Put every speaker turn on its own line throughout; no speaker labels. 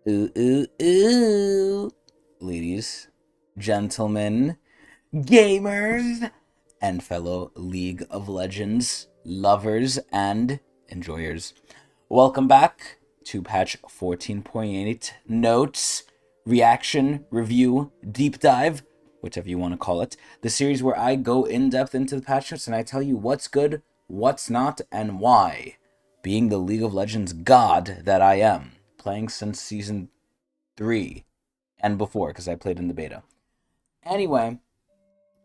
Ooh, ooh, ooh. Ladies, gentlemen, gamers, and fellow League of Legends lovers and enjoyers. Welcome back to patch 14.8 notes, reaction, review, deep dive, whichever you want to call it. The series where I go in depth into the patch notes and I tell you what's good, what's not, and why. Being the League of Legends god that I am, playing since season 3 and before because I played in the beta. Anyway,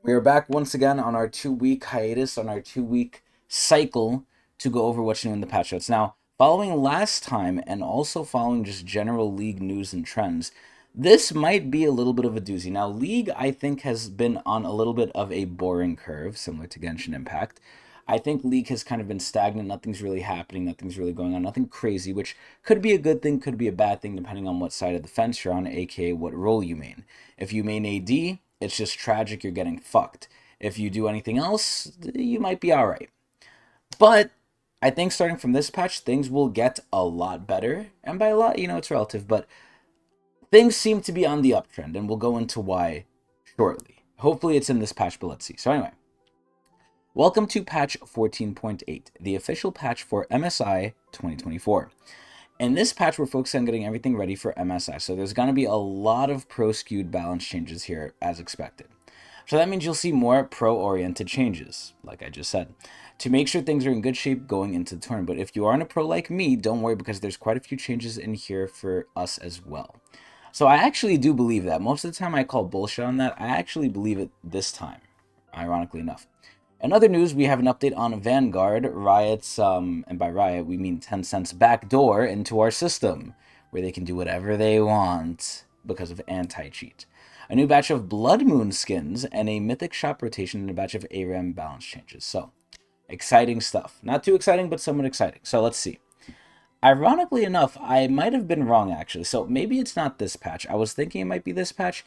we are back once again on our 2 week hiatus, on our 2 week cycle to go over what's new in the patch notes. Now, following last time and also following just general League news and trends, this might be a little bit of a doozy. Now, League, I think, has been on a little bit of a boring curve, similar to Genshin Impact. I think League has kind of been stagnant. Nothing's really happening. Nothing's really going on. Nothing crazy, which could be a good thing, could be a bad thing, depending on what side of the fence you're on, aka what role you main. If you main AD, it's just tragic. You're getting fucked. If you do anything else, you might be alright. But I think starting from this patch, things will get a lot better. And by a lot, it's relative, but things seem to be on the uptrend, and we'll go into why shortly. Hopefully it's in this patch, but let's see. So anyway, welcome to patch 14.8, the official patch for MSI 2024. In this patch, we're focused on getting everything ready for MSI, so there's going to be a lot of pro-skewed balance changes here, as expected. So that means you'll see more pro-oriented changes, like I just said, to make sure things are in good shape going into the tournament. But if you aren't a pro like me, don't worry, because there's quite a few changes in here for us as well. So I actually do believe that. Most of the time I call bullshit on that. I actually believe it this time, ironically enough. In other news, we have an update on Vanguard, Riot's, and by Riot, we mean Tencent's backdoor into our system, where they can do whatever they want because of anti-cheat. A new batch of Blood Moon skins, and a Mythic shop rotation, and a batch of ARAM balance changes. So, exciting stuff. Not too exciting, but somewhat exciting. So, let's see. Ironically enough, I might have been wrong, actually. So, maybe it's not this patch. I was thinking it might be this patch.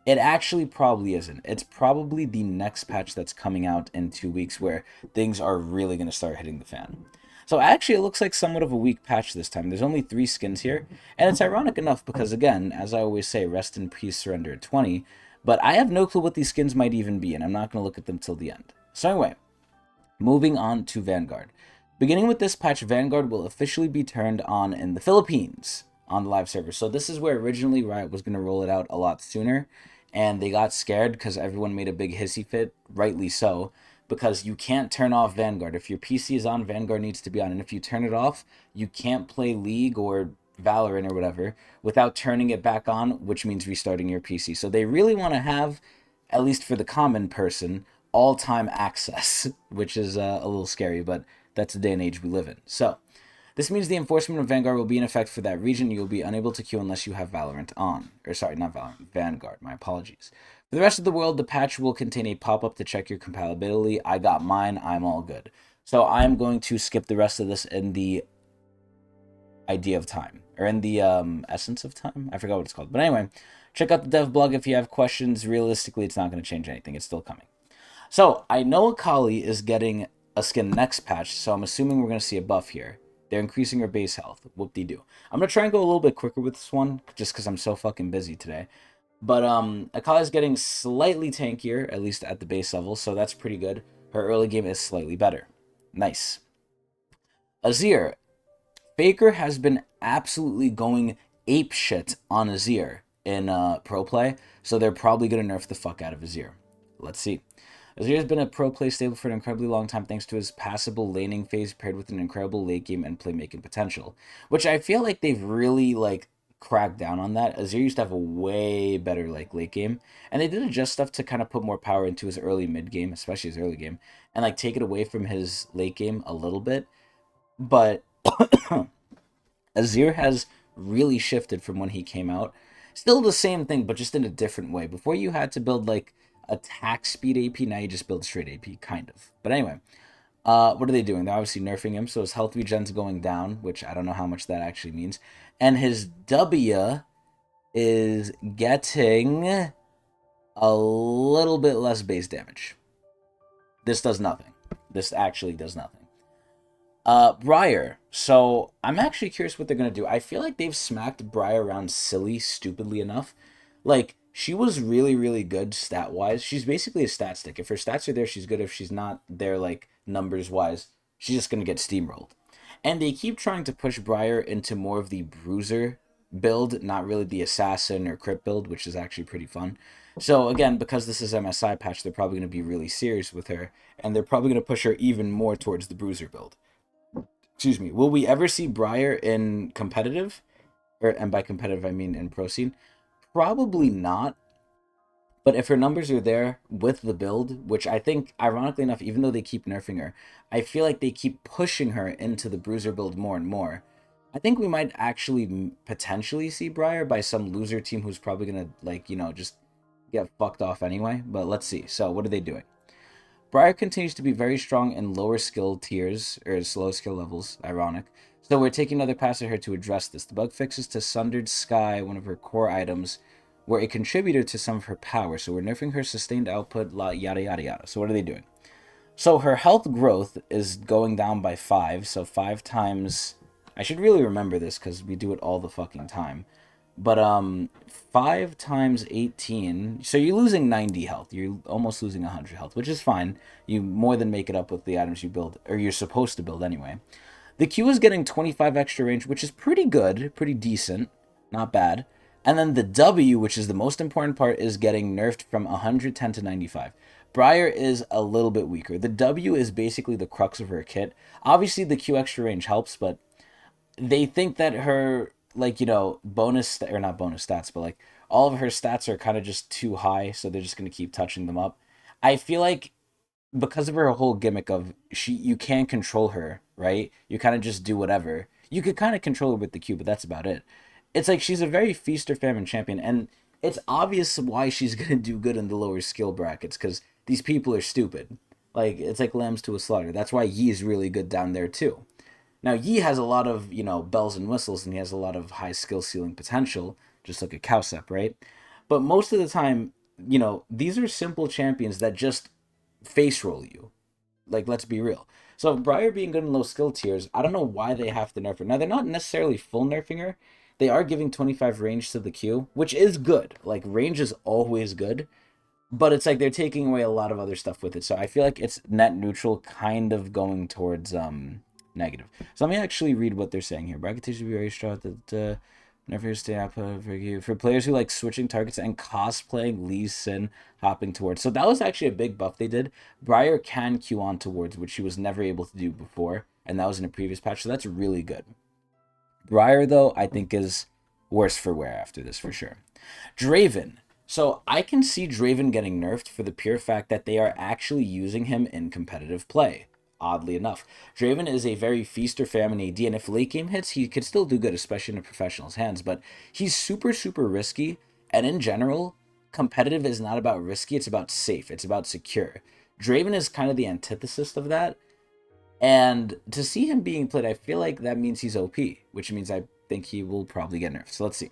It actually probably isn't. It's probably the next patch that's coming out in 2 weeks where things are really going to start hitting the fan. So actually, it looks like somewhat of a weak patch this time. There's only 3 skins here, and it's ironic enough because, again, as I always say, rest in peace, Surrender at 20, but I have no clue what these skins might even be, and I'm not going to look at them till the end. So anyway, moving on to Vanguard. Beginning with this patch, Vanguard will officially be turned on in the Philippines on the live server. So this is where originally Riot was going to roll it out a lot sooner, and they got scared because everyone made a big hissy fit, rightly so, because you can't turn off Vanguard. If your PC is on, Vanguard needs to be on, and if you turn it off, you can't play League or Valorant or whatever without turning it back on, which means restarting your PC. So they really want to have, at least for the common person, all-time access, which is a little scary, but that's the day and age we live in. So, this means the enforcement of Vanguard will be in effect for that region. You will be unable to queue unless you have Valorant on. Or sorry, not Valorant, Vanguard. My apologies. For the rest of the world, the patch will contain a pop-up to check your compatibility. I got mine. I'm all good. So I'm going to skip the rest of this in the idea of time. Or in the essence of time? I forgot what it's called. But anyway, check out the dev blog if you have questions. Realistically, it's not going to change anything. It's still coming. So, I know Akali is getting a skin next patch, so I'm assuming we're going to see a buff here. They're increasing her base health. Whoop-de-doo. I'm going to try and go a little bit quicker with this one, just because I'm so fucking busy today. But Akali's getting slightly tankier, at least at the base level, so that's pretty good. Her early game is slightly better. Nice. Azir. Faker has been absolutely going apeshit on Azir in pro play, so they're probably going to nerf the fuck out of Azir. Let's see. Azir has been a pro play stable for an incredibly long time thanks to his passable laning phase paired with an incredible late game and playmaking potential, which I feel like they've really cracked down on that. Azir used to have a way better late game, and they did adjust stuff to kind of put more power into his early mid game, especially his early game, and take it away from his late game a little bit. But Azir has really shifted from when he came out. Still the same thing, but just in a different way. Before you had to build attack speed AP, now you just build straight AP, kind of. But anyway, what are they doing? They're obviously nerfing him, so his health regen's going down, which I don't know how much that actually means. And his W is getting a little bit less base damage. This does nothing. This actually does nothing. Briar. So I'm actually curious what they're gonna do. I feel like they've smacked Briar around silly, stupidly enough. Like she was really, really good stat wise. She's basically a stat stick. If her stats are there, she's good. If she's not there, like numbers wise, she's just gonna get steamrolled. And they keep trying to push Briar into more of the bruiser build, not really the assassin or crit build, which is actually pretty fun. So again, because this is MSI patch, they're probably going to be really serious with her, and they're probably going to push her even more towards the bruiser build. Excuse me. Will we ever see Briar in competitive? And by competitive I mean in pro scene? Probably not. But if her numbers are there with the build, which I think, ironically enough, even though they keep nerfing her, I feel like they keep pushing her into the bruiser build more and more. I think we might actually potentially see Briar by some loser team who's probably gonna like just get fucked off anyway. But let's see. So what are they doing? Briar continues to be very strong in lower skill tiers, or slow skill levels, ironic. So we're taking another pass at her to address this. The bug fixes to Sundered Sky, one of her core items, were a contributor to some of her power. So we're nerfing her sustained output, yada yada yada. So what are they doing? So her health growth is going down by 5. So 5 times. I should really remember this because we do it all the fucking time. But 5 times 18. So you're losing 90 health. You're almost losing 100 health, which is fine. You more than make it up with the items you build, or you're supposed to build anyway. The Q is getting 25 extra range, which is pretty good, pretty decent, not bad. And then the W, which is the most important part, is getting nerfed from 110 to 95. Briar is a little bit weaker. The W is basically the crux of her kit. Obviously, the Q extra range helps, but they think that her, like, bonus, or not bonus stats, but like all of her stats are kind of just too high, so they're just going to keep touching them up. I feel like because of her whole gimmick of you can't control her, right? You kind of just do whatever. You could kind of control her with the Q, but that's about it. It's like she's a very feast or famine champion, and it's obvious why she's gonna do good in the lower skill brackets because these people are stupid. Like it's like lambs to a slaughter. That's why Yi's really good down there too. Now Yi has a lot of bells and whistles, and he has a lot of high skill ceiling potential, just like a Cowsep, right? But most of the time, these are simple champions that just face roll you. Like, let's be real. So Briar being good in low skill tiers, I don't know why they have to nerf her. Now they're not necessarily full nerfing her. They are giving 25 range to the Q, which is good. Like range is always good, but it's like they're taking away a lot of other stuff with it. So I feel like it's net neutral, kind of going towards negative. So let me actually read what they're saying here. Bracket should be very strong that never stay up for players who like switching targets and cosplaying Lee Sin hopping towards. So that was actually a big buff they did. Briar can Q on towards, which she was never able to do before, and that was in a previous patch. So that's really good. Briar though, I think is worse for wear after this for sure. Draven. So I can see Draven getting nerfed for the pure fact that they are actually using him in competitive play. Oddly enough, Draven is a very feast or famine AD, and if late game hits, he could still do good, especially in a professional's hands. But he's super, super risky, and in general, competitive is not about risky, it's about safe, it's about secure. Draven is kind of the antithesis of that, and to see him being played, I feel like that means he's OP, which means I think he will probably get nerfed. So let's see.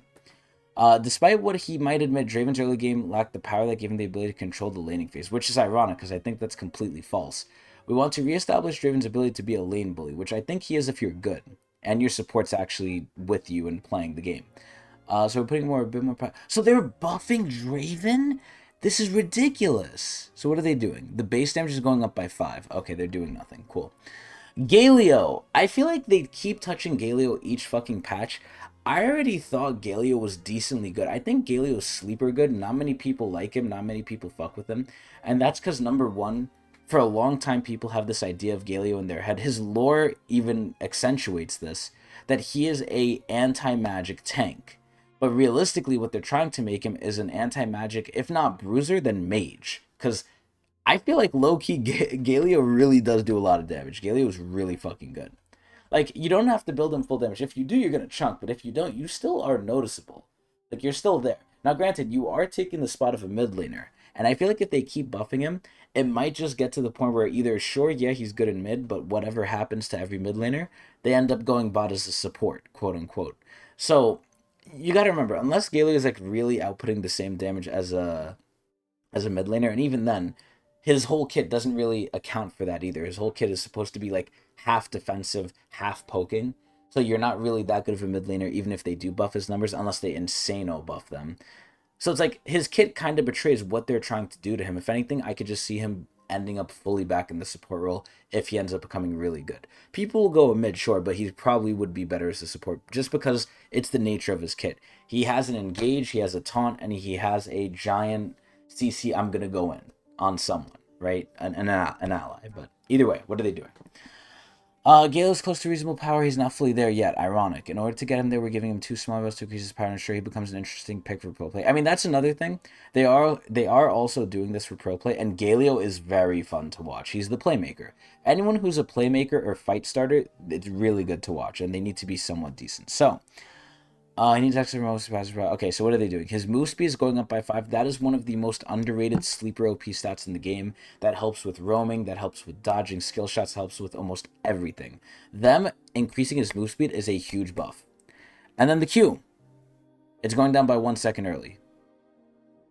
Despite what he might admit, Draven's early game lacked the power that gave him the ability to control the laning phase, which is ironic because I think that's completely false. We want to reestablish Draven's ability to be a lane bully, which I think he is if you're good, and your support's actually with you and playing the game. So we're putting a bit more power. So they're buffing Draven? This is ridiculous. So what are they doing? The base damage is going up by 5. Okay, they're doing nothing. Cool. Galio. I feel like they keep touching Galio each fucking patch. I already thought Galio was decently good. I think Galio's sleeper good. Not many people like him. Not many people fuck with him. And that's because, number one, for a long time, people have this idea of Galio in their head. His lore even accentuates this, that he is a anti-magic tank. But realistically, what they're trying to make him is an anti-magic, if not bruiser, then mage. Because I feel like low-key Galio really does do a lot of damage. Galio is really fucking good. Like, you don't have to build him full damage. If you do, you're going to chunk. But if you don't, you still are noticeable. Like, you're still there. Now, granted, you are taking the spot of a mid laner. And I feel like if they keep buffing him, it might just get to the point where either, sure, yeah, he's good in mid, but whatever happens to every mid laner, they end up going bot as a support, quote unquote. So, you got to remember, unless Galio is, like, really outputting the same damage as a mid laner, and even then, his whole kit doesn't really account for that either. His whole kit is supposed to be like half defensive, half poking. So you're not really that good of a mid laner, even if they do buff his numbers, unless they insano buff them. So it's like his kit kind of betrays what they're trying to do to him. If anything, I could just see him ending up fully back in the support role if he ends up becoming really good. People will go mid, sure, but he probably would be better as a support just because it's the nature of his kit. He has an engage, he has a taunt, and he has a giant CC I'm going to go in on someone, right? An ally. But either way, what are they doing? Gale is close to reasonable power. He's not fully there yet. Ironic. In order to get him there, we're giving him 2 small bells to increase his power and ensure he becomes an interesting pick for pro play. I mean, that's another thing. They are also doing this for pro play, and Galio is very fun to watch. He's the playmaker. Anyone who's a playmaker or fight starter, it's really good to watch, and they need to be somewhat decent. So, he needs extra most passive. Okay, so what are they doing? His move speed is going up by 5. That is one of the most underrated sleeper OP stats in the game. That helps with roaming, that helps with dodging, skill shots, helps with almost everything. Them increasing his move speed is a huge buff. And then the Q. It's going down by 1 second early.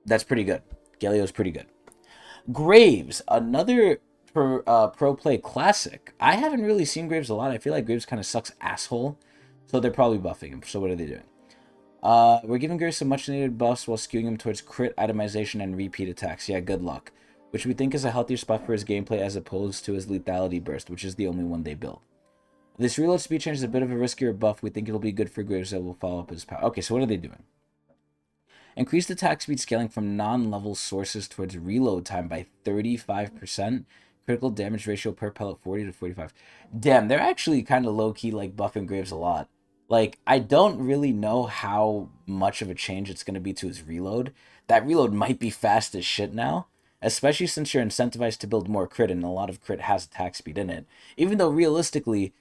That's pretty good. Galio's pretty good. Graves, another pro play classic. I haven't really seen Graves a lot. I feel like Graves kind of sucks asshole. So they're probably buffing him. So what are they doing? We're giving Graves some much needed buffs while skewing him towards crit, itemization, and repeat attacks. Yeah, good luck. Which we think is a healthier spot for his gameplay as opposed to his lethality burst, which is the only one they built. This reload speed change is a bit of a riskier buff. We think it'll be good for Graves that will follow up his power. Okay, so what are they doing? Increased attack speed scaling from non-level sources towards reload time by 35%. Critical damage ratio per pellet 40 to 45. Damn, they're actually kind of low-key like buffing Graves a lot. Like, I don't really know how much of a change it's going to be to his reload. That reload might be fast as shit now, especially since you're incentivized to build more crit, and a lot of crit has attack speed in it. Even though realistically,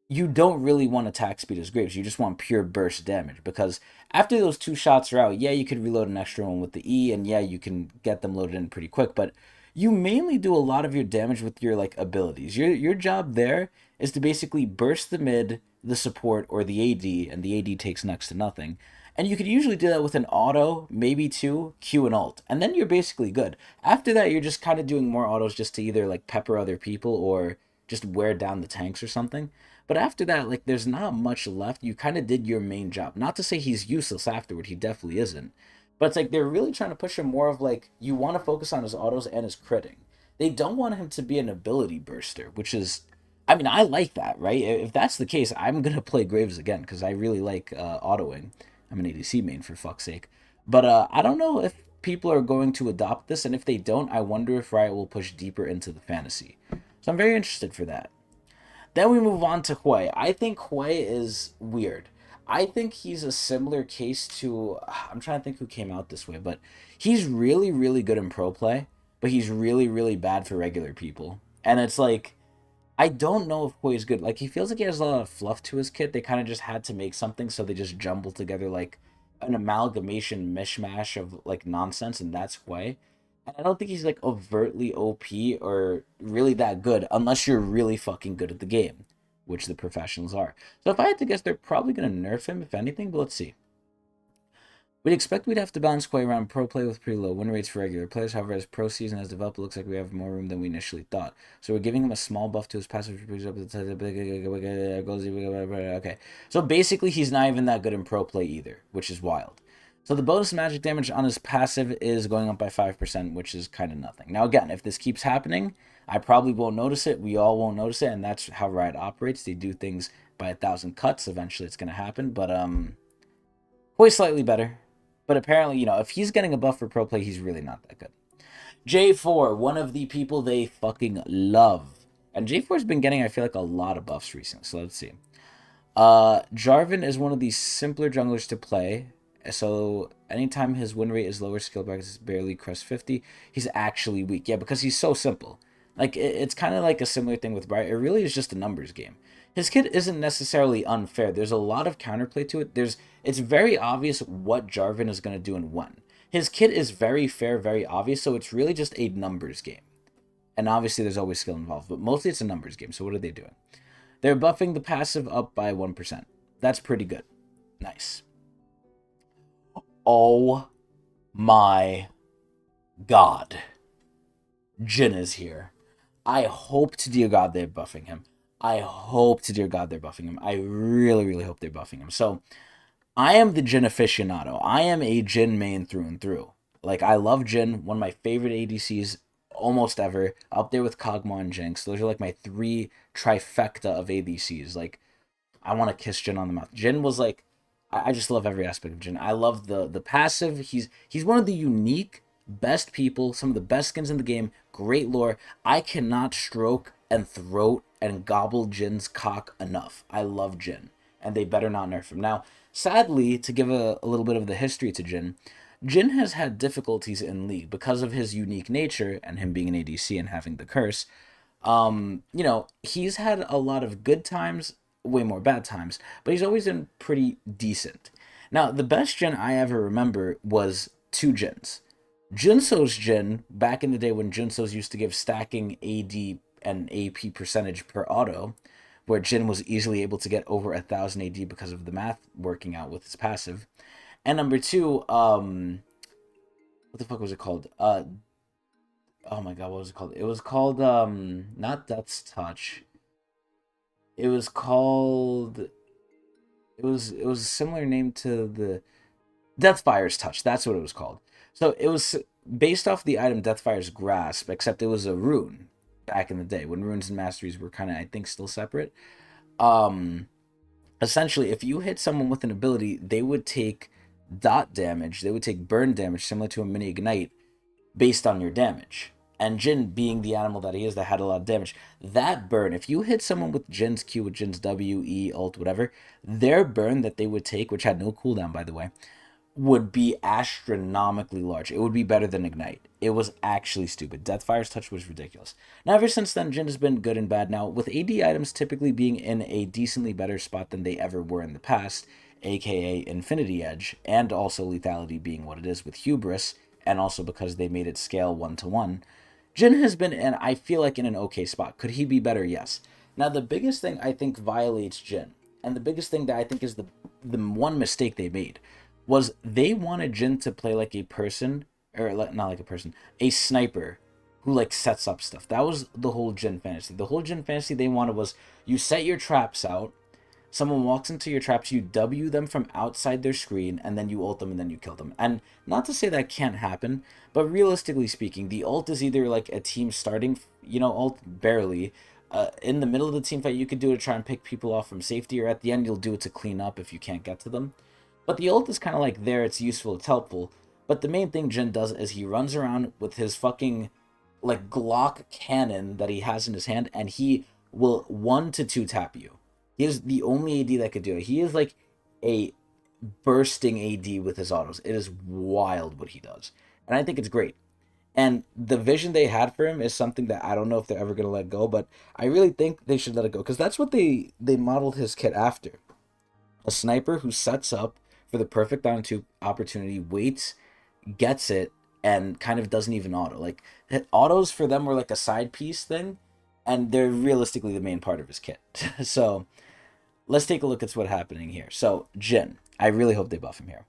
you don't really want attack speed as Graves. You just want pure burst damage, because after those 2 shots are out, yeah, you could reload an extra one with the E, and yeah, you can get them loaded in pretty quick, but you mainly do a lot of your damage with your like abilities. Your job there is to basically burst the mid, the support, or the AD, and the AD takes next to nothing. And you could usually do that with an auto, maybe 2, Q and ult, and then you're basically good. After that, you're just kind of doing more autos just to either like pepper other people or just wear down the tanks or something. But after that, like, there's not much left. You kind of did your main job. Not to say he's useless afterward. He definitely isn't. But it's like they're really trying to push him more of like, you want to focus on his autos and his critting. They don't want him to be an ability burster, which is, I mean, I like that, right? If that's the case, I'm going to play Graves again because I really like autoing. I'm an ADC main, for fuck's sake. But I don't know if people are going to adopt this, and if they don't, I wonder if Riot will push deeper into the fantasy. So I'm very interested for that. Then we move on to Hui. I think Hui is weird. I think he's a similar case to, I'm trying to think who came out this way, but he's really, really good in pro play, but he's really, really bad for regular people. And it's like, I don't know if Hui is good. Like, he feels like he has a lot of fluff to his kit. They kind of just had to make something, so they just jumbled together like an amalgamation mishmash of like nonsense, and that's Hui. And I don't think he's like overtly OP or really that good unless you're really fucking good at the game, which the professionals are. So if I had to guess, they're probably going to nerf him, if anything, but let's see. We'd expect we'd have to balance Quay around pro play with pretty low win rates for regular players. However, as pro season has developed, it looks like we have more room than we initially thought. So we're giving him a small buff to his passive. Okay. So basically, he's not even that good in pro play either, which is wild. So the bonus magic damage on his passive is going up by 5%, which is kind of nothing. Now, again, if this keeps happening, I probably won't notice it. We all won't notice it, and that's how Riot operates. They do things by 1,000 cuts. Eventually, it's going to happen, but Hoy's slightly better. But apparently, if he's getting a buff for pro play, he's really not that good. J4, one of the people they fucking love. And J4's been getting, I feel like, a lot of buffs recently. So let's see. Jarvan is one of the simpler junglers to play. So anytime his win rate is lower, skill brackets barely crest 50, he's actually weak. Yeah, because he's so simple. Like, it's kind of like a similar thing with Bright. It really is just a numbers game. His kit isn't necessarily unfair. There's a lot of counterplay to it. It's very obvious what Jarvan is going to do and when. His kit is very fair, very obvious, so it's really just a numbers game. And obviously there's always skill involved, but mostly it's a numbers game. So what are they doing? They're buffing the passive up by 1%. That's pretty good. Nice. Oh my God. Jin is here. I hope to dear God they're buffing him. I hope to dear God they're buffing him. I really, really hope they're buffing him. So I am the Jin aficionado. I am a Jin main through and through. Like, I love Jin, one of my favorite ADCs almost ever, up there with Kog'Maw and Jinx. Those are like my three trifecta of ADCs. Like, I want to kiss Jin on the mouth. Jin was like, I just love every aspect of Jin. I love the passive. He's one of the unique best people, some of the best skins in the game. Great lore. I cannot stroke and throat and gobble Jin's cock enough. I love Jin, and they better not nerf him. Now, sadly, to give a little bit of the history to Jin, Jin has had difficulties in League because of his unique nature and him being an ADC and having the curse. He's had a lot of good times, way more bad times, but he's always been pretty decent. Now, the best Jin I ever remember was two Jins. Jinso's Jin, back in the day when Jinso's used to give stacking AD and AP percentage per auto, where Jin was easily able to get over 1,000 AD because of the math working out with his passive. And number two, what the fuck was it called? Oh my god, what was it called? It was called not Death's Touch. It was called it was a similar name to the Deathfire's Touch. That's what it was called. So it was based off the item Deathfire's Grasp, except it was a rune back in the day when runes and masteries were kind of, I think, still separate. Um Essentially, if you hit someone with an ability, they would take dot damage, they would take burn damage similar to a mini ignite based on your damage. And Jin, being the animal that he is, that had a lot of damage, that burn, if you hit someone with Jin's Q, with Jin's W, E, ult, whatever, their burn that they would take, which had no cooldown, by the way, would be astronomically large. It would be better than Ignite. It was actually stupid. Deathfire's Touch was ridiculous. Now, ever since then, Jin has been good and bad. Now, with AD items typically being in a decently better spot than they ever were in the past, aka Infinity Edge, and also Lethality being what it is with Hubris, and also because they made it scale 1-to-1, Jin has been, and I feel like, in an okay spot. Could he be better? Yes. Now, the biggest thing I think violates Jin, and the biggest thing that I think is the one mistake they made, was they wanted Jin to play like a person, or not like a person, a sniper who like sets up stuff. That was the whole Jin fantasy. The whole Jin fantasy they wanted was you set your traps out, someone walks into your traps, you W them from outside their screen, and then you ult them and then you kill them. And not to say that can't happen, but realistically speaking, the ult is either like a team starting, ult barely. In the middle of the team fight, you could do it to try and pick people off from safety, or at the end, you'll do it to clean up if you can't get to them. But the ult is kind of like there, it's useful, it's helpful. But the main thing Jin does is he runs around with his fucking like Glock cannon that he has in his hand, and he will 1 to 2 tap you. He is the only AD that could do it. He is like a bursting AD with his autos. It is wild what he does. And I think it's great. And the vision they had for him is something that I don't know if they're ever going to let go, but I really think they should let it go because that's what they modeled his kit after. A sniper who sets up for the perfect on two opportunity, waits, gets it, and kind of doesn't even auto. Like autos for them were like a side piece thing, and they're realistically the main part of his kit. So let's take a look at what's happening here. So Jin, I really hope they buff him here.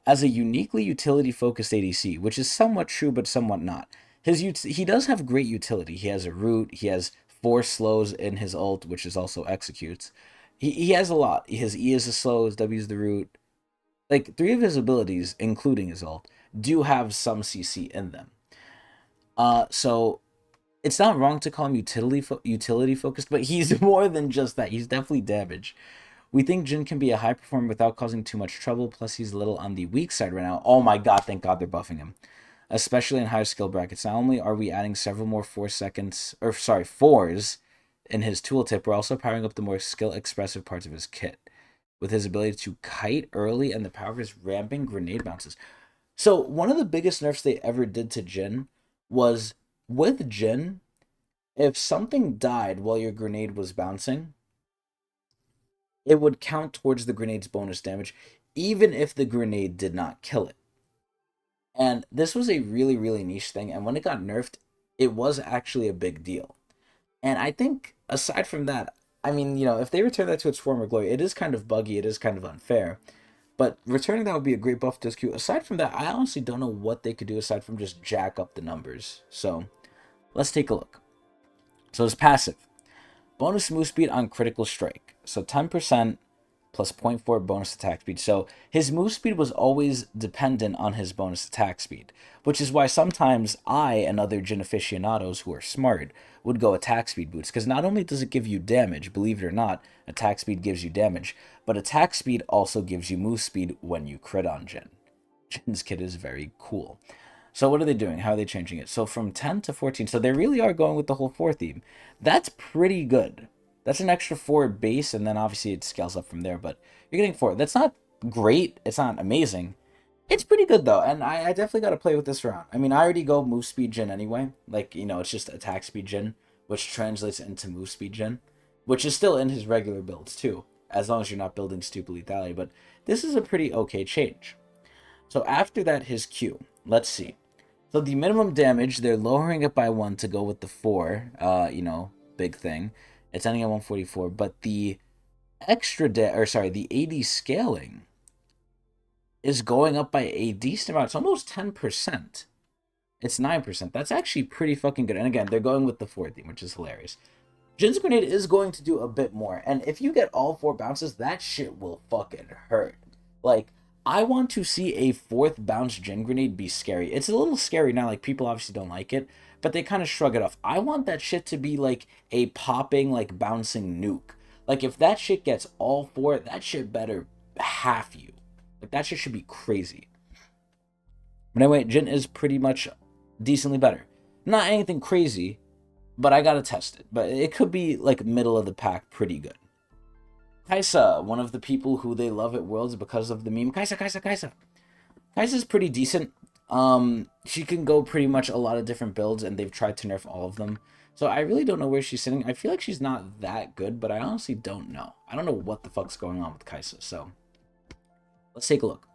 As a uniquely utility-focused ADC, which is somewhat true but somewhat not, he does have great utility. He has a root, he has 4 slows in his ult, which is also executes. He has a lot. His E is the slow, his W is the root. Like 3 of his abilities, including his ult, do have some CC in them. So it's not wrong to call him utility focused, but he's more than just that. He's definitely damage. We think Jin can be a high performer without causing too much trouble, plus he's a little on the weak side right now. Oh my god, thank god they're buffing him. Especially in higher skill brackets. Not only are we adding several more 4s in his tooltip, we're also powering up the more skill expressive parts of his kit. With his ability to kite early and the power of his ramping grenade bounces. So one of the biggest nerfs they ever did to Jin was with Jin, if something died while your grenade was bouncing, it would count towards the grenade's bonus damage, even if the grenade did not kill it. And this was a really, really niche thing, and when it got nerfed, it was actually a big deal. And I think, aside from that, I mean, if they return that to its former glory, it is kind of buggy, it is kind of unfair. But returning that would be a great buff to this queue. Aside from that, I honestly don't know what they could do aside from just jack up the numbers. So, Let's take a look. So his passive. Bonus move speed on critical strike. So 10% plus zero point 0.4 bonus attack speed. So his move speed was always dependent on his bonus attack speed, which is why sometimes I and other Jin aficionados who are smart would go attack speed boots, because not only does it give you damage, believe it or not, attack speed gives you damage, but attack speed also gives you move speed when you crit on Jin. Jin's kit is very cool. So what are they doing? How are they changing it? So from 10 to 14. So they really are going with the whole 4 theme. That's pretty good. That's an extra 4 base, and then obviously it scales up from there. But you're getting 4. That's not great. It's not amazing. It's pretty good, though. And I definitely got to play with this around. I mean, I already go move speed gen anyway. Like, you know, it's just attack speed gen, which translates into move speed gen, which is still in his regular builds, too, as long as you're not building stupid lethality. But this is a pretty okay change. So after that, his Q. Let's see. So the minimum damage, they're lowering it by 1 to go with the 4, you know, big thing. It's ending at 144, but the the AD scaling is going up by a decent amount. It's almost 10%. It's 9%. That's actually pretty fucking good. And again, they're going with the 4 theme, which is hilarious. Jin's Grenade is going to do a bit more. And if you get all 4 bounces, that shit will fucking hurt. Like, I want to see a 4th bounce Jin Grenade be scary. It's a little scary now, like, people obviously don't like it, but they kind of shrug it off. I want that shit to be like a popping, like, bouncing nuke. Like, if that shit gets all 4, that shit better half you. Like, that shit should be crazy. But anyway, Jin is pretty much decently better. Not anything crazy, but I gotta test it. But it could be, like, middle of the pack pretty good. Kaisa, one of the people who they love at Worlds because of the meme. Kaisa. Kaisa's pretty decent. She can go pretty much a lot of different builds, and they've tried to nerf all of them. So I really don't know where she's sitting. I feel like she's not that good, but I honestly don't know. I don't know what the fuck's going on with Kaisa, so let's take a look.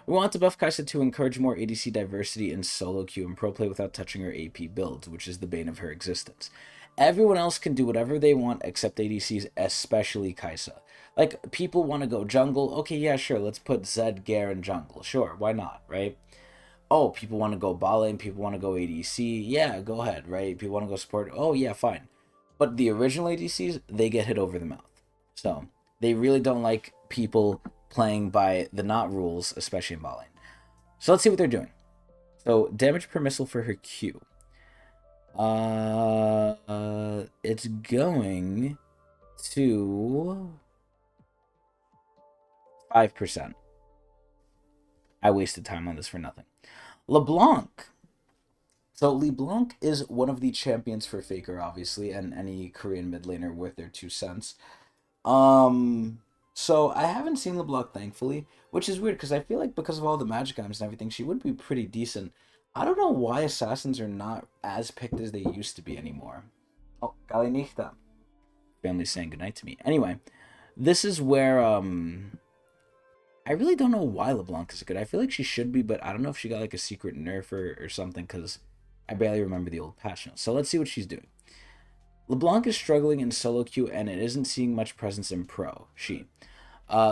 We want to buff Kaisa to encourage more ADC diversity in solo queue and pro play without touching her AP builds, which is the bane of her existence. Everyone else can do whatever they want except ADCs, especially Kaisa. Like, people want to go jungle. Okay, yeah, sure, let's put Zed, Gare, in jungle. Sure, why not, right? Oh, people want to go bot lane, people want to go ADC. Yeah, go ahead, right? People want to go support. Oh, yeah, fine. But the original ADCs, they get hit over the mouth. So, they really don't like people playing by the not rules, especially in bot lane. So let's see what they're doing. So damage per missile for her Q. It's going to 5%. I wasted time on this for nothing. LeBlanc. So LeBlanc is one of the champions for Faker, obviously, and any Korean mid laner worth their 2 cents. So I haven't seen LeBlanc, thankfully, which is weird because I feel like because of all the magic items and everything, she would be pretty decent. I don't know why assassins are not as picked as they used to be anymore. Oh, Galinichta. Family's saying goodnight to me. Anyway, this is where I really don't know why LeBlanc is good. I feel like she should be, but I don't know if she got like a secret nerf or something because I barely remember the old patch notes. So let's see what she's doing. LeBlanc is struggling in solo queue and it isn't seeing much presence in pro.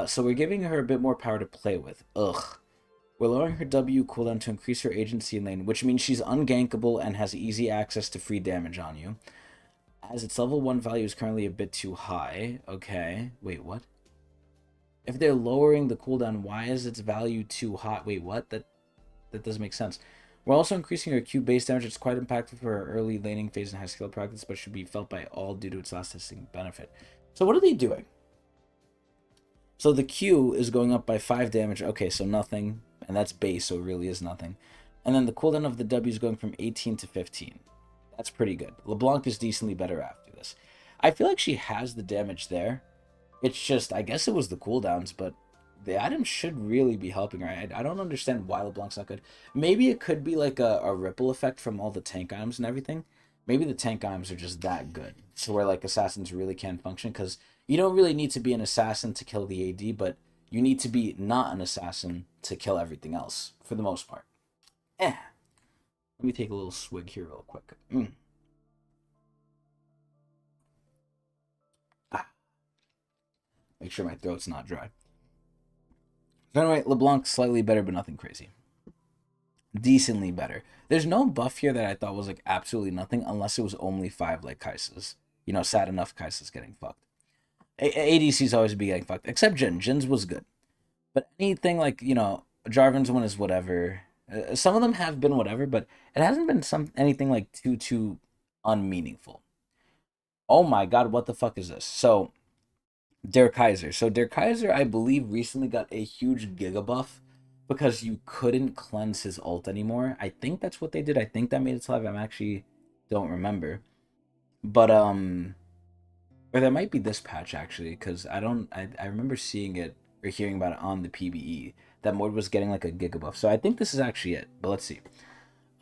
So we're giving her a bit more power to play with. Ugh. We're lowering her W cooldown to increase her agency in lane, which means she's ungankable and has easy access to free damage on you. As its level 1 value is currently a bit too high. Okay. Wait, what? If they're lowering the cooldown, why is its value too high? Wait, what? That doesn't make sense. We're also increasing her Q base damage. It's quite impactful for her early laning phase and high skill practice, but should be felt by all due to its last testing benefit. So what are they doing? So the Q is going up by 5 damage. Okay, so nothing. And that's base, so it really is nothing. And then the cooldown of the W is going from 18 to 15. That's pretty good. LeBlanc is decently better after this. I feel like she has the damage there. It's just, I guess it was the cooldowns, but the items should really be helping her. I don't understand why LeBlanc's not good. Maybe it could be like a ripple effect from all the tank items and everything. Maybe the tank items are just that good. So where like assassins really can function. Because you don't really need to be an assassin to kill the AD, but you need to be not an assassin to kill everything else, for the most part. Let me take a little swig here real quick. Make sure my throat's not dry. So anyway, LeBlanc slightly better, but nothing crazy. decently better. There's no buff here that I thought was like absolutely nothing unless it was only 5 like Kai'Sa's. You know, sad enough Kai'Sa's getting fucked. ADC's always be getting fucked, except Jhin. Jhin's was good. But anything like, you know, Jarvan's one is whatever. Some of them have been whatever, but it hasn't been anything like too unmeaningful. Oh my god, what the fuck is this? So Der Kaiser. So Der Kaiser, I believe, recently got a huge Giga buff because you couldn't cleanse his ult anymore. I think that's what they did. I think that made it live. I'm actually don't remember. But or that might be this patch actually, because I remember seeing it or hearing about it on the PBE that Mord was getting like a Giga buff. So I think this is actually it. But let's see.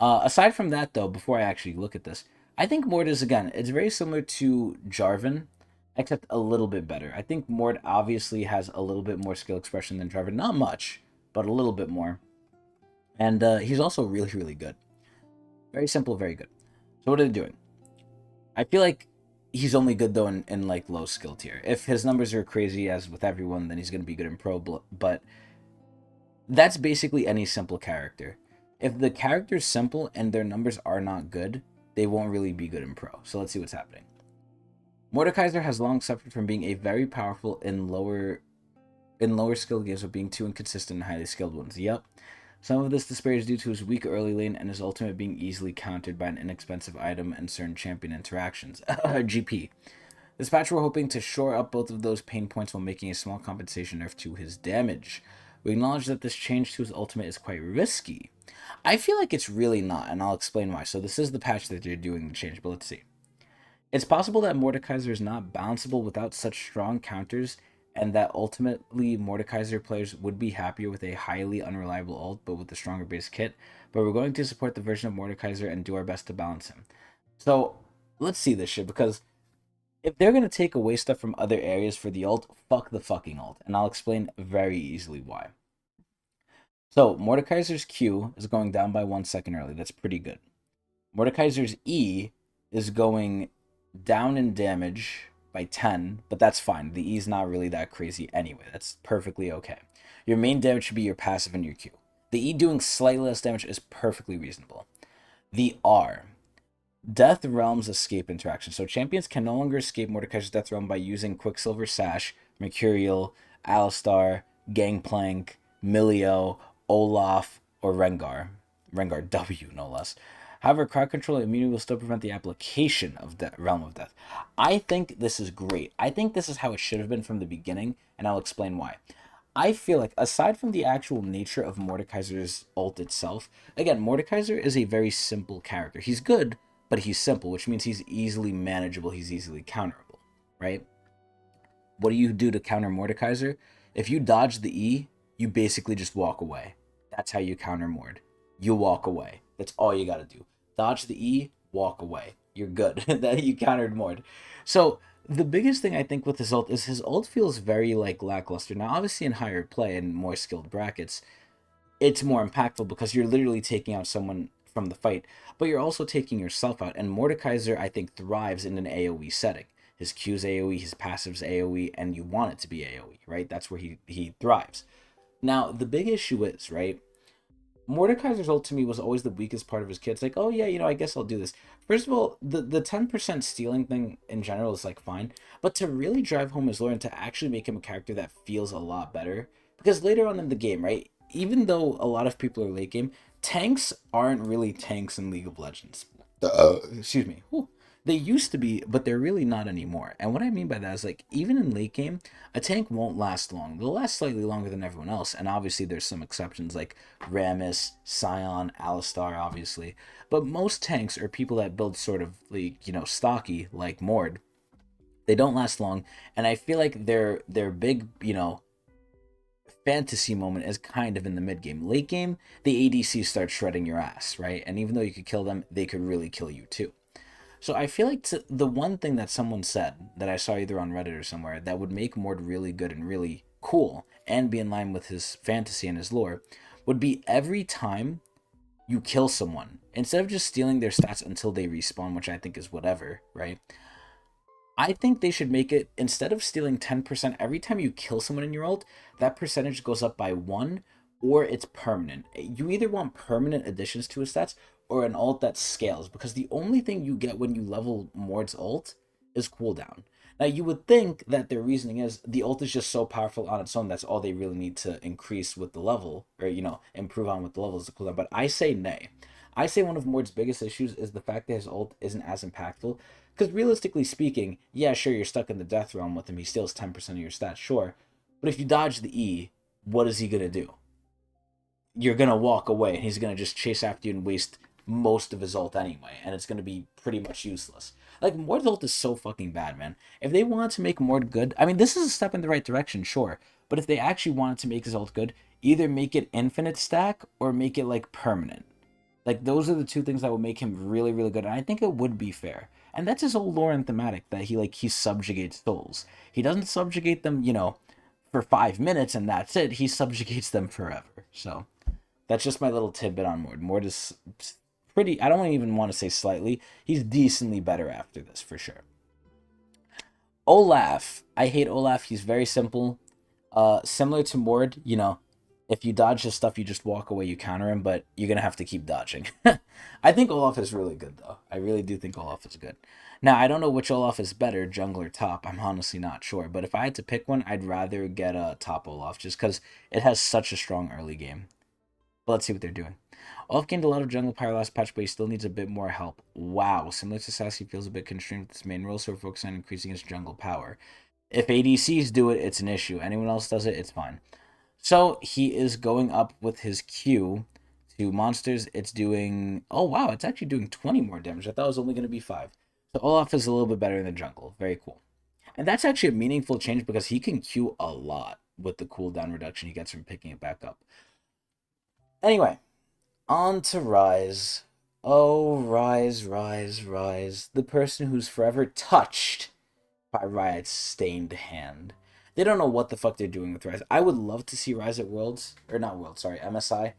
Aside from that though, before I actually look at this, I think Mord is again, it's very similar to Jarvan, except a little bit better. I think Mord obviously has a little bit more skill expression than Jarvan. Not much, but a little bit more. And he's also really, really good. Very simple, very good. So what are they doing? I feel like he's only good though in like low skill tier. If his numbers are crazy as with everyone, then he's going to be good in pro. But that's basically any simple character. If the character's simple and their numbers are not good, they won't really be good in pro. So let's see what's happening. Mordekaiser has long suffered from being a very powerful in lower skilled games, but being too inconsistent in highly skilled ones. Yep. Some of this despair is due to his weak early lane and his ultimate being easily countered by an inexpensive item and certain champion interactions. GP. This patch we're hoping to shore up both of those pain points while making a small compensation nerf to his damage. We acknowledge that this change to his ultimate is quite risky. I feel like it's really not, and I'll explain why. So this is the patch that they're doing the change, but let's see. It's possible that Mordekaiser is not bounceable without such strong counters, and that ultimately Mordekaiser players would be happier with a highly unreliable ult, but with a stronger base kit. But we're going to support the version of Mordekaiser and do our best to balance him. So let's see this shit, because if they're going to take away stuff from other areas for the ult, fuck the fucking ult. And I'll explain very easily why. So Mordekaiser's Q is going down by 1 second early. That's pretty good. Mordekaiser's E is going down in damage by 10, but that's fine. The E is not really that crazy anyway. That's perfectly okay. Your main damage should be your passive and your Q. The E doing slightly less damage is perfectly reasonable. The R, Death Realm's escape interaction. So champions can no longer escape Mordekaiser's Death Realm by using Quicksilver Sash, Mercurial, Alistar, Gangplank, Milio, Olaf, or Rengar. Rengar W, no less. However, crowd control immunity will still prevent the application of Realm of Death. I think this is great. I think this is how it should have been from the beginning, and I'll explain why. I feel like, aside from the actual nature of Mordekaiser's ult itself, again, Mordekaiser is a very simple character. He's good, but he's simple, which means he's easily manageable, he's easily counterable, right? What do you do to counter Mordekaiser? If you dodge the E, you basically just walk away. That's how you counter Mord. You walk away. That's all you gotta do. Dodge the E, walk away. You're good. That you countered Mord. So the biggest thing I think with his ult is his ult feels very like lackluster. Now, obviously in higher play and more skilled brackets, it's more impactful because you're literally taking out someone from the fight, but you're also taking yourself out. And Mordekaiser, I think, thrives in an AoE setting. His Q's AoE, his passive's AoE, and you want it to be AoE, right? That's where he thrives. Now, the big issue is, right, Mordekaiser's ult to me was always the weakest part of his kit. It's like, oh yeah, I guess I'll do this. First of all, the 10% stealing thing in general is like fine, but to really drive home his lore and to actually make him a character that feels a lot better, because later on in the game, right, even though a lot of people are late game, tanks aren't really tanks in League of Legends. Excuse me. Whew. They used to be, but they're really not anymore. And what I mean by that is, like, even in late game, a tank won't last long. They'll last slightly longer than everyone else. And obviously there's some exceptions like Rammus, Sion, Alistar, obviously. But most tanks are people that build sort of like, stocky, like Mord. They don't last long. And I feel like their big, fantasy moment is kind of in the mid game. Late game, the ADC starts shredding your ass, right? And even though you could kill them, they could really kill you too. So I feel like the one thing that someone said that I saw either on Reddit or somewhere that would make Mord really good and really cool and be in line with his fantasy and his lore would be every time you kill someone, instead of just stealing their stats until they respawn, which I think is whatever, right? I think they should make it, instead of stealing 10%, every time you kill someone in your ult, that percentage goes up by 1, or it's permanent. You either want permanent additions to his stats or an ult that scales, because the only thing you get when you level Mord's ult is cooldown. Now, you would think that their reasoning is the ult is just so powerful on its own, that's all they really need to increase with the level, or, improve on with the level is the cooldown. But I say nay. I say one of Mord's biggest issues is the fact that his ult isn't as impactful. Because realistically speaking, yeah, sure, you're stuck in the death realm with him. He steals 10% of your stats, sure. But if you dodge the E, what is he going to do? You're going to walk away, and he's going to just chase after you and waste most of his ult anyway, and it's going to be pretty much useless. Like, Mord's ult is so fucking bad, man. If they wanted to make Mord good, I mean, this is a step in the right direction, sure. But if they actually wanted to make his ult good, either make it infinite stack or make it, like, permanent. Like, those are the two things that would make him really, really good. And I think it would be fair. And that's his whole lore and thematic, that he subjugates souls. He doesn't subjugate them, for 5 minutes and that's it. He subjugates them forever. So that's just my little tidbit on Mord. Mord is pretty, I don't even want to say slightly. He's decently better after this, for sure. Olaf. I hate Olaf. He's very simple. Similar to Mord, if you dodge his stuff, you just walk away, you counter him, but you're going to have to keep dodging. I think Olaf is really good, though. I really do think Olaf is good. Now, I don't know which Olaf is better, jungler top. I'm honestly not sure. But if I had to pick one, I'd rather get a top Olaf, just because it has such a strong early game. But let's see what they're doing. Olaf gained a lot of jungle power last patch, but he still needs a bit more help. Wow, similar to Sassy, feels a bit constrained with his main role, so we're focusing on increasing his jungle power. If ADCs do it, it's an issue. Anyone else does it, it's fine. So he is going up with his Q to monsters. It's doing... Oh, wow, it's actually doing 20 more damage. I thought it was only going to be 5. So Olaf is a little bit better in the jungle. Very cool. And that's actually a meaningful change because he can Q a lot with the cooldown reduction he gets from picking it back up. Anyway, on to Ryze. Oh, Ryze. The person who's forever touched by Riot's stained hand. They don't know what the fuck they're doing with Ryze. I would love to see Ryze at Worlds. Or not Worlds, sorry, MSI.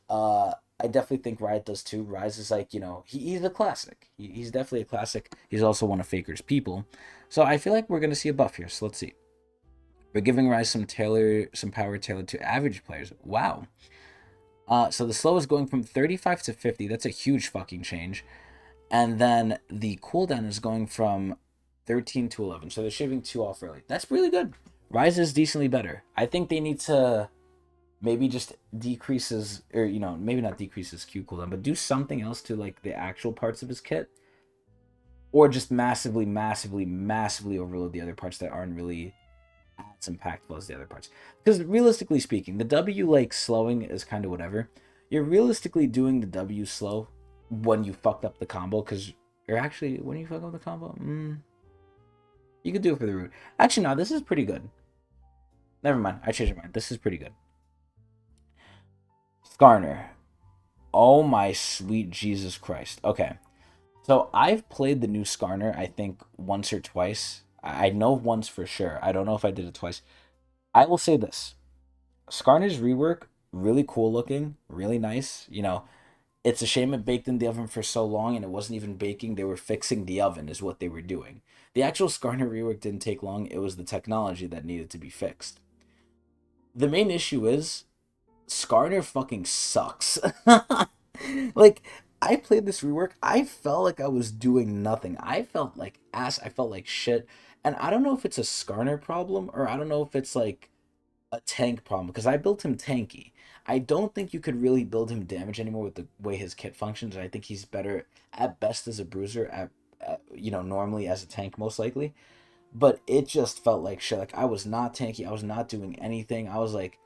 I definitely think Riot does too. Ryze is like, he's a classic. He's definitely a classic. He's also one of Faker's people. So I feel like we're going to see a buff here. So let's see. We're giving Ryze some power tailored to average players. Wow. So the slow is going from 35 to 50. That's a huge fucking change. And then the cooldown is going from 13 to 11. So they're shaving 2 off early. That's really good. Ryze is decently better. I think they need to maybe just decreases, or, maybe not decreases Q cooldown, but do something else to, like, the actual parts of his kit. Or just massively overload the other parts that aren't really as impactful as the other parts. Because realistically speaking, the W, like, slowing is kind of whatever. You're realistically doing the W slow when you fucked up the combo, because, or actually, when you fuck up the combo, you could do it for the root. Actually, no, this is pretty good. Never mind, I changed my mind. This is pretty good. Skarner. Oh my sweet Jesus Christ. Okay. So I've played the new Skarner, I think, once or twice. I know once for sure. I don't know if I did it twice. I will say this. Skarner's rework, really cool looking, really nice. It's a shame it baked in the oven for so long and it wasn't even baking. They were fixing the oven is what they were doing. The actual Skarner rework didn't take long. It was the technology that needed to be fixed. The main issue is Skarner fucking sucks. Like, I played this rework. I felt like I was doing nothing. I felt like ass. I felt like shit. And I don't know if it's a Skarner problem or I don't know if it's like a tank problem because I built him tanky. I don't think you could really build him damage anymore with the way his kit functions. And I think he's better at best as a bruiser, normally as a tank most likely. But it just felt like shit. Like, I was not tanky. I was not doing anything. I was like,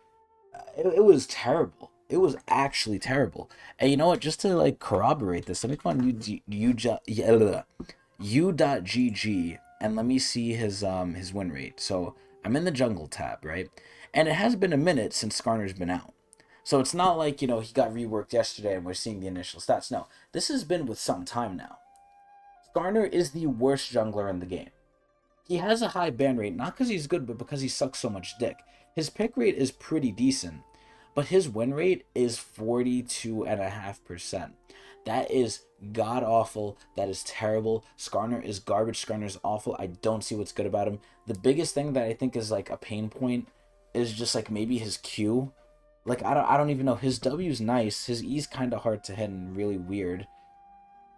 it was terrible. It was actually terrible. And you know what? Just to, like, corroborate this, let me go on u.gg and let me see his win rate. So I'm in the jungle tab, right? And it has been a minute since Skarner's been out. So it's not like, he got reworked yesterday and we're seeing the initial stats. No, this has been with some time now. Skarner is the worst jungler in the game. He has a high ban rate, not because he's good, but because he sucks so much dick. His pick rate is pretty decent, but his win rate is 42.5%. That is god-awful. That is terrible. Skarner is garbage. Skarner is awful. I don't see what's good about him. The biggest thing that I think is, like, a pain point is just, like, maybe his Q. Like I don't even know. His W's nice. His E's kind of hard to hit and really weird.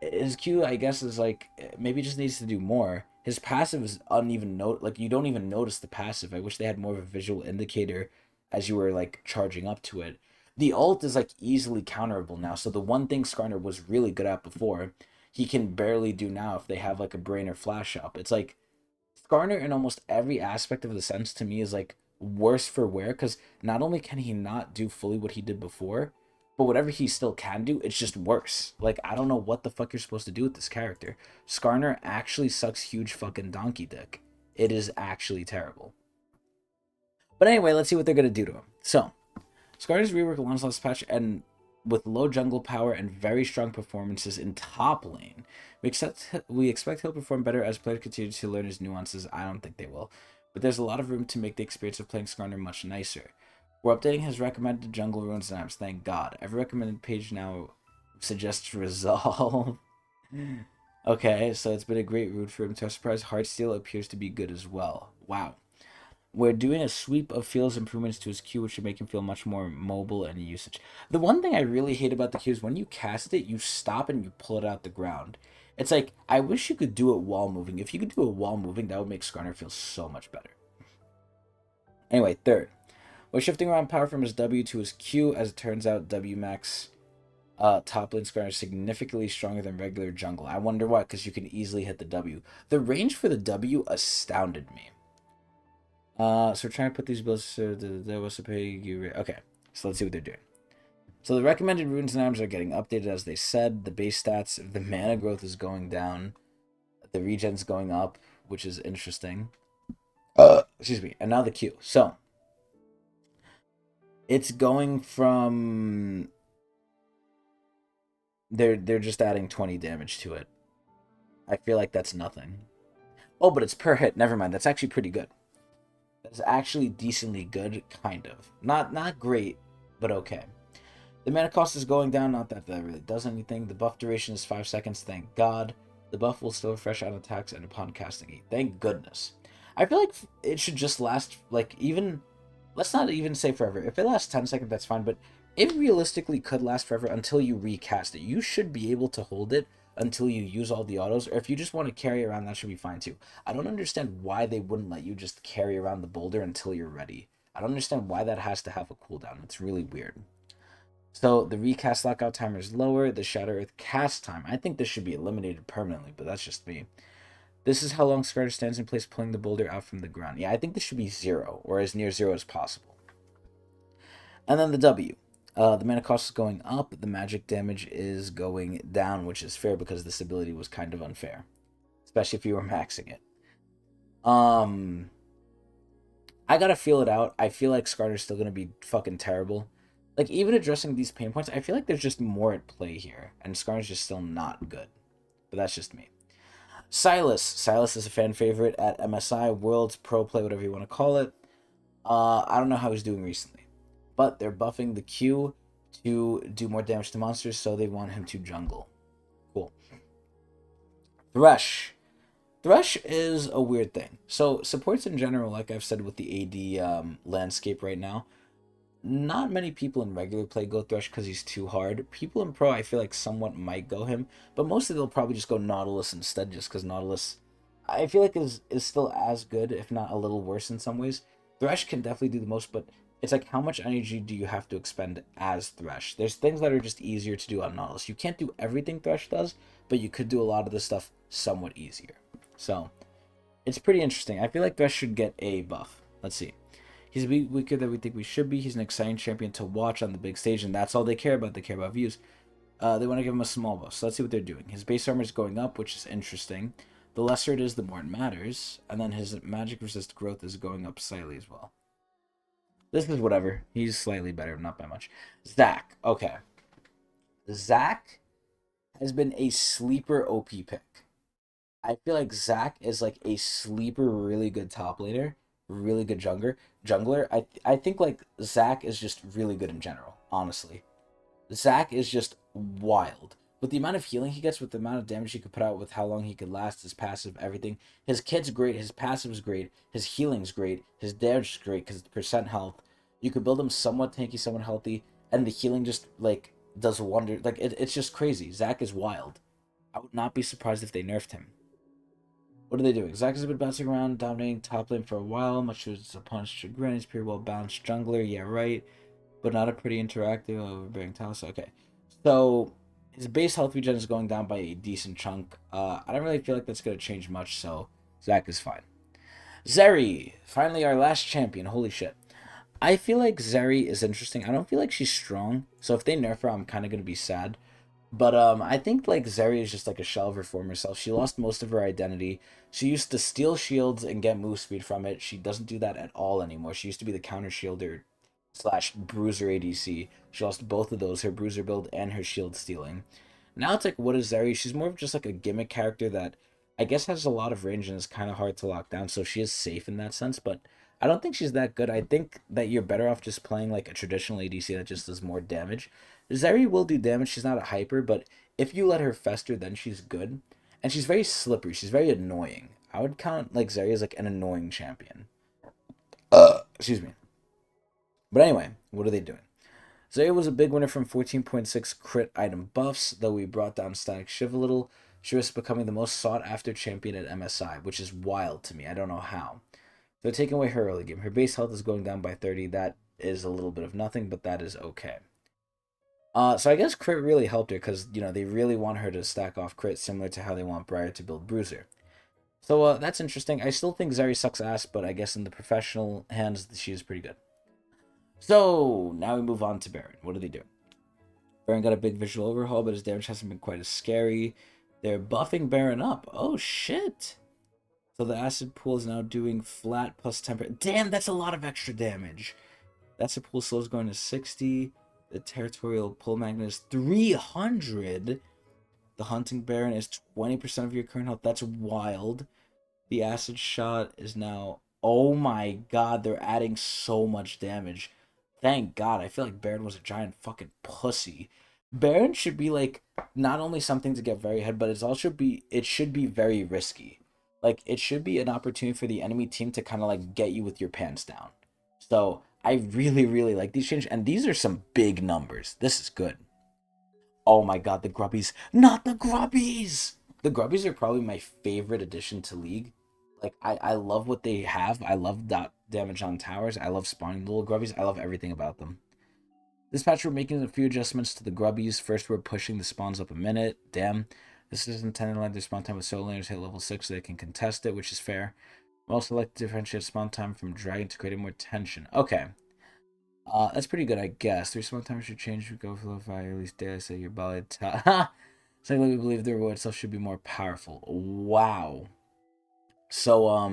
His Q, I guess, is like maybe just needs to do more. His passive is uneven note. Like you don't even notice the passive. I wish they had more of a visual indicator as you were like charging up to it. The ult is like easily counterable now. So the one thing Skarner was really good at before, he can barely do now if they have like a brain or flash up. It's like Skarner in almost every aspect of the sense to me is like worse for wear because not only can he not do fully what he did before, but whatever he still can do, it's just worse. Like I don't know what the fuck you're supposed to do with this character. Skarner actually sucks huge fucking donkey dick. It is actually terrible. But anyway, let's see what they're gonna do to him. So Skarner's rework along last patch and with low jungle power and very strong performances in top lane. We expect he'll perform better as players continue to learn his nuances. I don't think they will. But there's a lot of room to make the experience of playing Skarner much nicer. We're updating his recommended jungle runes and apps, thank God. Every recommended page now suggests resolve. Okay, so it's been a great route for him. To our surprise, Heartsteel appears to be good as well. Wow. We're doing a sweep of fields improvements to his Q, which should make him feel much more mobile and usage. The one thing I really hate about the Q is when you cast it, you stop and you pull it out the ground. It's like, I wish you could do it while moving. If you could do it while moving, that would make Skarner feel so much better. Anyway, third. We're shifting around power from his W to his Q. As it turns out, W max top lane Skarner is significantly stronger than regular jungle. I wonder why, because you can easily hit the W. The range for the W astounded me. So we're trying to put these builds so that was to pay you. Okay, so let's see what they're doing. So the recommended runes and items are getting updated as they said. The base stats, the mana growth is going down. The regen's going up, which is interesting. Excuse me. And now the Q. So it's going from they're just adding 20 damage to it. I feel like that's nothing. Oh, but it's per hit. Never mind. That's actually pretty good. That's actually decently good, kind of. Not great, but okay. The mana cost is going down, not that that really does anything. The buff duration is 5 seconds, thank God. The buff will still refresh on attacks and upon casting it. Thank goodness. I feel like it should just last, like, even... Let's not even say forever. If it lasts 10 seconds, that's fine, but it realistically could last forever until you recast it. You should be able to hold it until you use all the autos, or if you just want to carry around, that should be fine too. I don't understand why they wouldn't let you just carry around the boulder until you're ready. I don't understand why that has to have a cooldown. It's really weird. So the recast lockout timer is lower. The Shadow Earth cast time, I think this should be eliminated permanently, but that's just me. This is how long Skarner stands in place pulling the boulder out from the ground. Yeah, I think this should be 0, or as near 0 as possible. And then the W. The mana cost is going up. The magic damage is going down, which is fair because this ability was kind of unfair. Especially if you were maxing it. I gotta feel it out. I feel like Skarner's still gonna be fucking terrible. Like, even addressing these pain points, I feel like there's just more at play here. And Skarner's just still not good. But that's just me. Silas. Silas is a fan favorite at MSI, Worlds, Pro Play, whatever you want to call it. I don't know how he's doing recently. But they're buffing the Q to do more damage to monsters, so they want him to jungle. Cool. Thresh. Thresh is a weird thing. So, supports in general, like I've said with the AD landscape right now, not many people in regular play go Thresh because he's too hard. People in Pro, I feel like somewhat might go him, but mostly they'll probably just go Nautilus instead, just because Nautilus, I feel like is still as good, if not a little worse in some ways. Thresh can definitely do the most, but it's like, how much energy do you have to expend as Thresh? There's things that are just easier to do on Nautilus. You can't do everything Thresh does, but you could do a lot of the stuff somewhat easier. So, it's pretty interesting. I feel like Thresh should get a buff. Let's see. He's weaker than we think we should be. He's an exciting champion to watch on the big stage, and that's all they care about. They care about views. They want to give him a small buff, so let's see what they're doing. His base armor is going up, which is interesting. The lesser it is, the more it matters. And then his magic resist growth is going up slightly as well. This is whatever. He's slightly better, not by much. Zac. Okay. Zac has been a sleeper OP pick. I feel like Zac is like a sleeper, really good top laner, really good jungler. I think like Zac is just really good in general, honestly. Zac is just wild. With the amount of healing he gets, with the amount of damage he could put out, with how long he could last, his passive, everything. His kit's great, his passive's great, his healing's great, his damage is great because it's percent health. You could build him somewhat tanky, somewhat healthy, and the healing just like does wonder. Like it's just crazy. Zach is wild. I would not be surprised if they nerfed him. What are they doing? Zach has been bouncing around, dominating top lane for a while, much to his opponent's chagrin. He's pretty well balanced jungler, yeah, right, but not a pretty interactive overbearing talent. Okay, so his base health regen is going down by a decent chunk. I don't really feel like that's gonna change much, so Zach is fine. Zeri, finally our last champion. Holy shit. I feel like Zeri is interesting. I don't feel like she's strong, so if they nerf her, I'm kind of gonna be sad. But I think like Zeri is just like a shell of her former self. She lost most of her identity. She used to steal shields and get move speed from it. She doesn't do that at all anymore. She used to be the counter shielder slash bruiser ADC. She lost both of those, her bruiser build and her shield stealing. Now it's like, what is Zeri? She's more of just like a gimmick character that I guess has a lot of range and is kind of hard to lock down. So she is safe in that sense, but I don't think she's that good. I think that you're better off just playing like a traditional ADC that just does more damage. Zeri will do damage. She's not a hyper, but if you let her fester, then she's good. And she's very slippery. She's very annoying. I would count like Zeri as like an annoying champion. Excuse me. But anyway, what are they doing? Zeri was a big winner from 14.6 crit item buffs, though we brought down Static Shiv a little. She was becoming the most sought after champion at MSI, which is wild to me. I don't know how. They're taking away her early game. Her base health is going down by 30. That is a little bit of nothing, but that is okay. So I guess crit really helped her because they really want her to stack off crit, similar to how they want Briar to build Bruiser. So that's interesting. I still think Zeri sucks ass, but I guess in the professional hands, she is pretty good. So now we move on to Baron. What do they do? Baron got a big visual overhaul, but his damage hasn't been quite as scary. They're buffing Baron up. Oh shit! So the acid pool is now doing flat plus 10%. Damn, that's a lot of extra damage. That's a pool slow is going to 60. The territorial pull magnet is 300. The hunting baron is 20% of your current health. That's wild. The acid shot is now. Oh my god, they're adding so much damage. Thank god. I feel like Baron was a giant fucking pussy. Baron should be like not only something to get very ahead, but it should be very risky. Like it should be an opportunity for the enemy team to kind of like get you with your pants down. So I really, really like these changes, and these are some big numbers. This is good. Oh my god, the grubbies. Not the grubbies! The grubbies are probably my favorite addition to League. Like, I love what they have. I love dot damage on towers. I love spawning little grubbies. I love everything about them. This patch, we're making a few adjustments to the grubbies. First, we're pushing the spawns up a minute. Damn. This is intended to let their spawn time with solo laners hit level 6 so they can contest it, which is fair. We also like to differentiate spawn time from dragon to create more tension. Okay. That's pretty good, I guess. 3 spawn times should change. We go for the fire, at least dare say your ballad. Secondly, we believe the reward itself should be more powerful. Wow. So,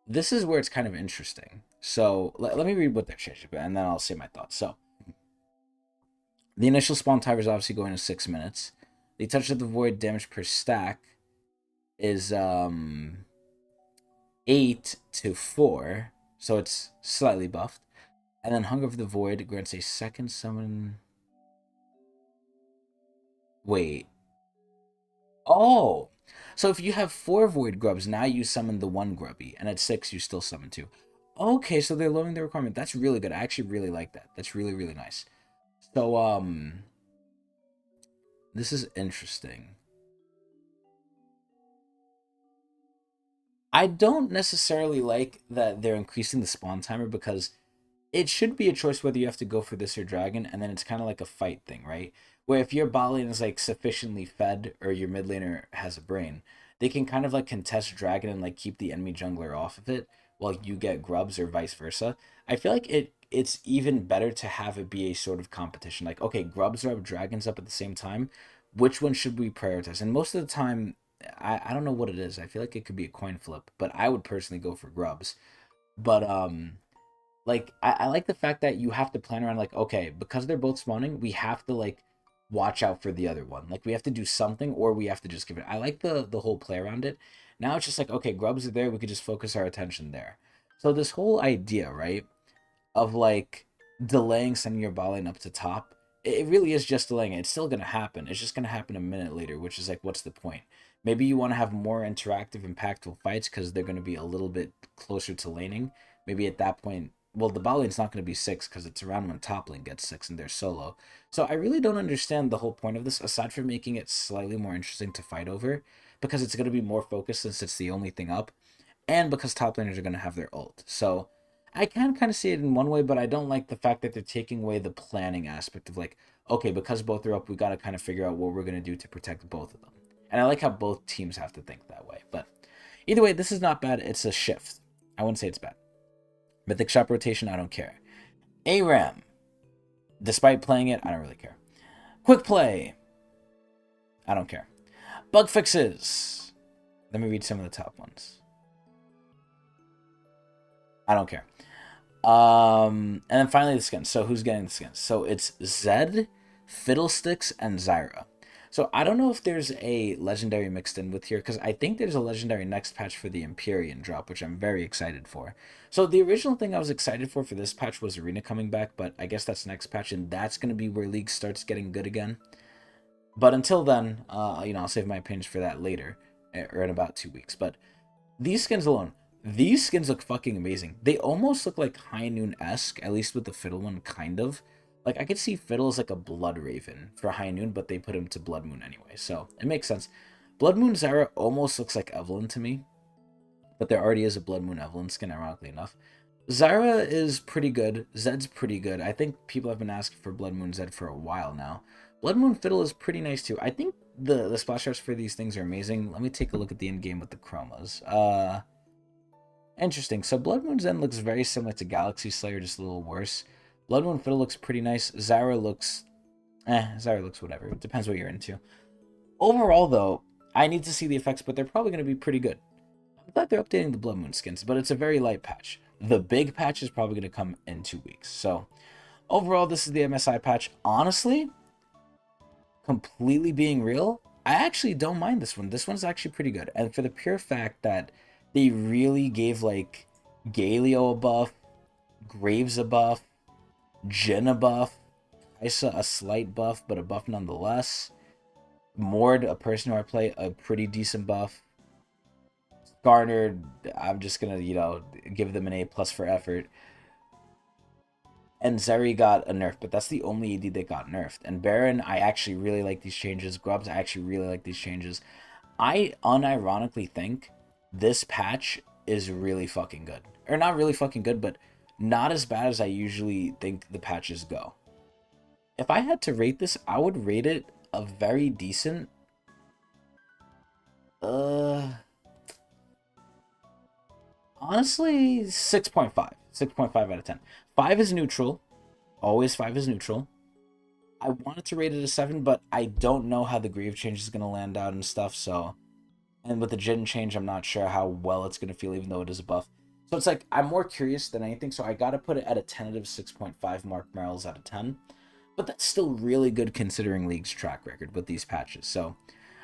this is where it's kind of interesting. So, let me read what they're changing, and then I'll say my thoughts. So, the initial spawn timer is obviously going to 6 minutes. The touch of the void damage per stack is 8 to 4, so it's slightly buffed. And then Hunger of the Void grants a second summon. Wait. Oh! So if you have 4 Void Grubs, now you summon the 1 Grubby. And at 6, you still summon 2. Okay, so they're lowering the requirement. That's really good. I actually really like that. That's really, really nice. So, this is interesting. I don't necessarily like that they're increasing the spawn timer because it should be a choice whether you have to go for this or dragon, and then it's kind of like a fight thing, right? Where if your bot lane is like sufficiently fed or your mid laner has a brain, they can kind of like contest dragon and like keep the enemy jungler off of it while you get grubs or vice versa. I feel like it's even better to have it be a sort of competition. Like, okay, grubs are up, dragons up at the same time. Which one should we prioritize? And most of the time, I don't know what it is. I feel like it could be a coin flip, but I would personally go for grubs. But like I like the fact that you have to plan around like, okay, because they're both spawning, we have to like watch out for the other one. Like we have to do something or we have to just give it. I like the whole play around it. Now it's just like, okay, grubs are there, we could just focus our attention there. So this whole idea, right, of like delaying sending your ball lane up to top, it really is just delaying it. It's still gonna happen. It's just gonna happen a minute later, which is like, what's the point? Maybe you want to have more interactive, impactful fights because they're gonna be a little bit closer to laning. Maybe at that point well, the bot lane's not going to be 6 because it's around when top lane gets 6 and they're solo. So I really don't understand the whole point of this, aside from making it slightly more interesting to fight over, because it's going to be more focused since it's the only thing up, and because top laners are going to have their ult. So I can kind of see it in one way, but I don't like the fact that they're taking away the planning aspect of like, okay, because both are up, we got to kind of figure out what we're going to do to protect both of them. And I like how both teams have to think that way. But either way, this is not bad. It's a shift. I wouldn't say it's bad. Mythic shop rotation, I don't care. ARAM, despite playing it, I don't really care. Quick play, I don't care. Bug fixes, let me read some of the top ones. I don't care. And then finally the skins. So who's getting the skins? So it's Zed, Fiddlesticks, and Zyra. So I don't know if there's a legendary mixed in with here, because I think there's a legendary next patch for the Empyrean drop, which I'm very excited for. So the original thing I was excited for this patch was Arena coming back, but I guess that's next patch, and that's going to be where League starts getting good again. But until then, I'll save my opinions for that later, or in about 2 weeks. But these skins alone, these skins look fucking amazing. They almost look like High Noon-esque, at least with the Fiddle one, kind of. Like, I could see Fiddle as like a Blood Raven for High Noon, but they put him to Blood Moon anyway, so it makes sense. Blood Moon Zyra almost looks like Evelynn to me, but there already is a Blood Moon Evelynn skin, ironically enough. Zyra is pretty good. Zed's pretty good. I think people have been asking for Blood Moon Zed for a while now. Blood Moon Fiddle is pretty nice too. I think the splash arts for these things are amazing. Let me take a look at the end game with the chromas. Interesting. So Blood Moon Zen looks very similar to Galaxy Slayer, just a little worse. Blood Moon Fiddle looks pretty nice. Zyra looks whatever. It depends what you're into. Overall, though, I need to see the effects, but they're probably going to be pretty good. I'm glad they're updating the Blood Moon skins, but it's a very light patch. The big patch is probably going to come in 2 weeks. So, overall, this is the MSI patch. Honestly, completely being real, I actually don't mind this one. This one's actually pretty good. And for the pure fact that they really gave, like, Galio a buff, Graves a buff, Jhin a buff, Isa a slight buff, but a buff nonetheless. Mord, a person who I play, a pretty decent buff. Garner, I'm just gonna, give them an A+ for effort. And Zeri got a nerf, but that's the only AD that got nerfed. And Baron, I actually really like these changes. Grubs, I actually really like these changes. I unironically think this patch is really fucking good. Or not really fucking good, but not as bad as I usually think the patches go. If I had to rate this, I would rate it a very decent... honestly, 6.5. 6.5 out of 10. 5 is neutral. Always 5 is neutral. I wanted to rate it a 7, but I don't know how the Grieve change is going to land out and stuff, so... And with the Jhin change, I'm not sure how well it's going to feel, even though it is a buff. So it's like, I'm more curious than anything, so I gotta put it at a tentative 6.5 Mark Merrills out of 10. But that's still really good considering League's track record with these patches. So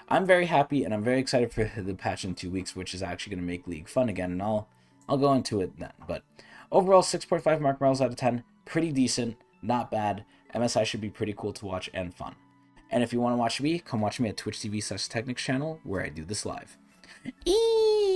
I'm very happy, and I'm very excited for the patch in 2 weeks, which is actually going to make League fun again, and I'll go into it then. But overall, 6.5 Mark Merrills out of 10. Pretty decent, not bad. MSI should be pretty cool to watch and fun. And if you want to watch me, come watch me at Twitch TV/Tecnics channel, where I do this live. Eee!